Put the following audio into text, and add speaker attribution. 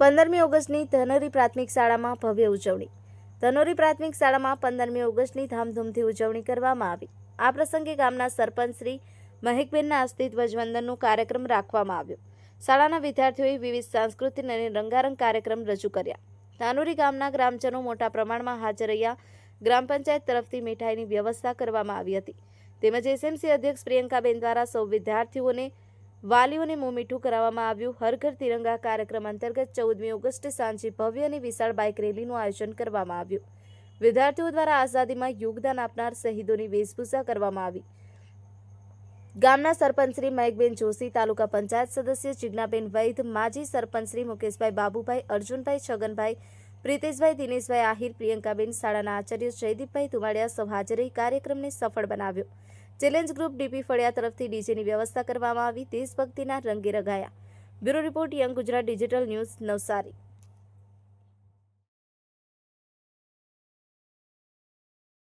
Speaker 1: 15મી ઓગસ્ટની ધનોરી પ્રાથમિક શાળામાં ભવ્ય ઉજવણી। ધનોરી પ્રાથમિક શાળામાં 15મી ઓગસ્ટની ધામધૂમથી ઉજવણી કરવામાં આવી। આ પ્રસંગે ગામના સરપંચ શ્રી મહેકબેનના હસ્તે ધ્વજવંદનનો કાર્યક્રમ રાખવામાં આવ્યો। શાળાના વિદ્યાર્થીઓએ વિવિધ સાંસ્કૃતિક અને રંગારંગ કાર્યક્રમ રજૂ કર્યા। ધાનોરી ગામના ગ્રામજનો મોટા પ્રમાણમાં હાજર રહ્યા। ગ્રામ પંચાયત તરફથી મીઠાઈની વ્યવસ્થા કરવામાં આવી હતી, તેમજ એસએમસી અધ્યક્ષ પ્રિયંકાબેન દ્વારા સૌ વિદ્યાર્થીઓને વાલીઓને મોં મીઠું કરાવવામાં આવ્યું। હર ઘર તિરંગા કાર્યક્રમ અંતર્ગત 14મી ઓગસ્ટે સાંજે ભવ્ય અને વિશાળ બાઇક રેલીનું આયોજન કરવામાં આવ્યું। વિદ્યાર્થીઓ દ્વારા આઝાદીમાં યોગદાન આપનાર શહીદોની વેશભૂષા કરવામાં આવી। ગામના સરપંચ શ્રી મહેકબેન જોશી, તાલુકા પંચાયત સદસ્ય જિજ્ઞાબેન વૈદ, માજી સરપંચ શ્રી મુકેશભાઈ, બાબુભાઈ, અર્જુનભાઈ, છગનભાઈ, પ્રિતેશભાઈ, દિનેશભાઈ આહિર, પ્રિયંકાબેન, શાળાના આચાર્ય જયદીપભાઈ તુમાડિયા સૌ હાજર રહી કાર્યક્રમને સફળ બનાવ્યો। ચેલેન્જ ગ્રુપ ડીપી ફળિયા તરફથી ડીજેની વ્યવસ્થા કરવામાં આવી। દેશભક્તિના રંગે રંગાયા। Bureau report, young Gujarat digital news, Navsari.